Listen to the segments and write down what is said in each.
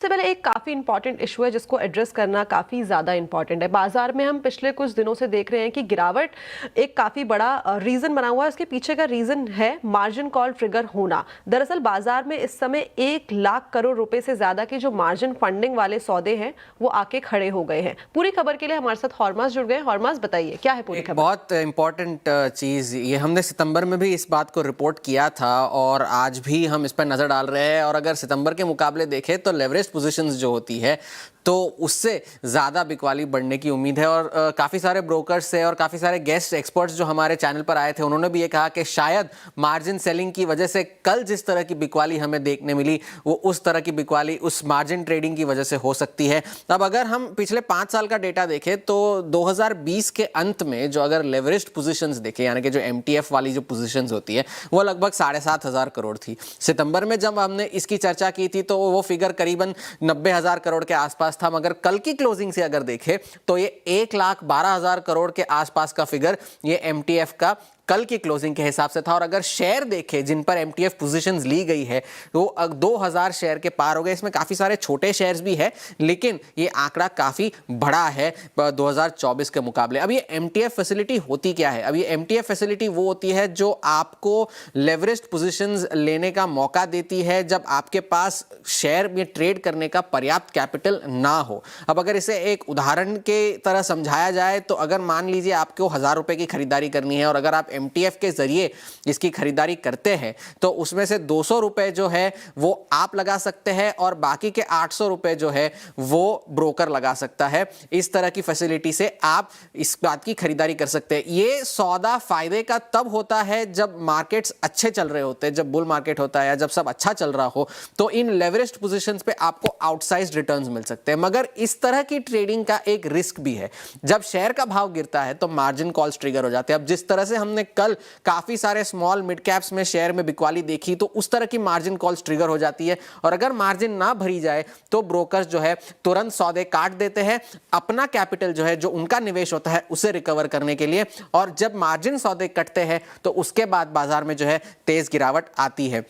सबसे पहले एक काफ़ी इंपॉर्टेंट इशू है जिसको एड्रेस करना काफ़ी ज़्यादा इंपॉर्टेंट है। बाजार में हम पिछले कुछ दिनों से देख रहे हैं कि गिरावट एक काफ़ी बड़ा रीज़न बना हुआ है। इसके पीछे का रीज़न है मार्जिन कॉल ट्रिगर होना। दरअसल बाजार में इस समय 1 लाख करोड़ रुपए से ज़्यादा के जो मार्जिन फंडिंग वाले सौदे हैं वो आके खड़े हो गए हैं। पूरी खबर के लिए हमारे साथ हॉर्मास जुड़ गए। हॉर्मास, बताइए क्या है पूरी खबर? बहुत इंपॉर्टेंट चीज़ ये हमने सितंबर में भी इस बात को रिपोर्ट किया था और आज भी हम इस पर नज़र डाल रहे हैं। और अगर सितंबर के मुकाबले देखें तो लेवरेज पोजीशंस जो होती है तो उससे ज़्यादा बिकवाली बढ़ने की उम्मीद है। और काफ़ी सारे ब्रोकर्स से और काफ़ी सारे गेस्ट एक्सपर्ट्स जो हमारे चैनल पर आए थे उन्होंने भी ये कहा कि शायद मार्जिन सेलिंग की वजह से कल जिस तरह की बिकवाली हमें देखने मिली वो उस तरह की बिकवाली उस मार्जिन ट्रेडिंग की वजह से हो सकती है। अब अगर हम पिछले 5 साल का डेटा देखें तो 2020 के अंत में जो अगर लेवरेज्ड पोजीशंस देखें यानी कि जो एमटीएफ वाली जो पोजीशंस होती है वो लगभग 7,500 करोड़ थी। सितंबर में जब हमने इसकी चर्चा की थी तो वो फिगर करीबन 90,000 करोड़ के आसपास था, मगर कल की क्लोजिंग से अगर देखें तो ये 1,12,000 करोड़ के आसपास का फिगर ये एमटीएफ का कल की क्लोजिंग के हिसाब से था। और अगर शेयर देखें जिन पर एमटीएफ पोजीशंस ली गई है वो 2,000 शेयर के पार हो गए। इसमें काफ़ी सारे छोटे शेयर्स भी है लेकिन ये आंकड़ा काफ़ी बड़ा है 2024 के मुकाबले। अब ये एमटीएफ फैसिलिटी होती क्या है? अब ये एमटीएफ फैसिलिटी वो होती है जो आपको लेवरेज्ड पोजीशंस लेने का मौका देती है जब आपके पास शेयर में ट्रेड करने का पर्याप्त कैपिटल ना हो। अब अगर इसे एक उदाहरण के तरह समझाया जाए तो अगर मान लीजिए आपको 1,000 रुपए की खरीदारी करनी है और अगर आप एमटीएफ के जरिए इसकी खरीदारी करते हैं तो उसमें से 200 रुपए जो है वो आप लगा सकते हैं और बाकी के 800 रुपए जो है वो ब्रोकर लगा सकता है। इस तरह की फैसिलिटी से आप इस बात की खरीदारी कर सकते हैं। ये सौदा फायदे का तब होता है जब मार्केट्स अच्छे चल रहे होते हैं, जब बुल मार्केट होता है या जब सब अच्छा चल रहा हो तो इन लेवरेज्ड पोजीशंस पे आपको आउटसाइज्ड रिटर्न्स मिल सकते हैं। मगर इस तरह की ट्रेडिंग का एक रिस्क भी है। जब शेयर का भाव गिरता है तो मार्जिन कॉल्स ट्रिगर हो जाते हैं। अब जिस तरह से हमने कल काफी सारे स्मॉल मिड कैप्स में शेयर में बिकवाली देखी तो उस तरह की मार्जिन कॉल्स ट्रिगर हो जाती है और अगर मार्जिन ना भरी जाए तो ब्रोकर्स जो है तुरंत सौदे काट देते हैं अपना कैपिटल जो है जो उनका निवेश होता है उसे रिकवर करने के लिए। और जब मार्जिन सौदे कटते हैं तो उसके बाद बाजार में जो है तेज गिरावट आती है।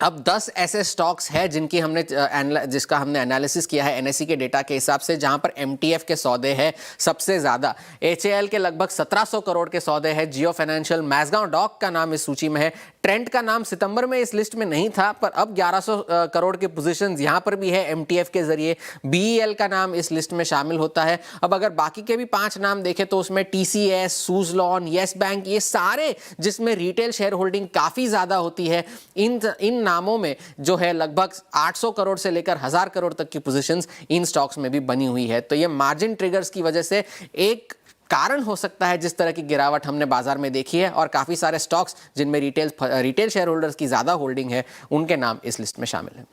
अब 10 ऐसे स्टॉक्स हैं जिसका हमने एनालिसिस किया है एनएसई के डेटा के हिसाब से जहां पर एमटीएफ के सौदे हैं सबसे ज्यादा। एचएएल के लगभग 1700 करोड़ के सौदे हैं, जियो फाइनेंशियल, मैसगांव डॉक का नाम इस सूची में है, ट्रेंट का नाम सितंबर में इस लिस्ट में नहीं था पर अब 1100 करोड़ के पोजीशंस यहां पर भी है एमटीएफ के जरिए। बीईएल का नाम इस लिस्ट में शामिल होता है। अब अगर बाकी के भी 5 नाम देखें तो उसमें टीसीएस, सुजलॉन, येस बैंक, ये सारे जिसमें रिटेल शेयर होल्डिंग काफी ज्यादा होती है, इन नामों में जो है लगभग 800 करोड़ से लेकर 1,000 करोड़ तक की पोजीशंस इन स्टॉक्स में भी बनी हुई है। तो ये मार्जिन ट्रिगर्स की वजह से एक कारण हो सकता है जिस तरह की गिरावट हमने बाजार में देखी है। और काफी सारे स्टॉक्स जिनमें रिटेल शेयर होल्डर्स की ज्यादा होल्डिंग है उनके नाम इस लिस्ट में शामिल हैं।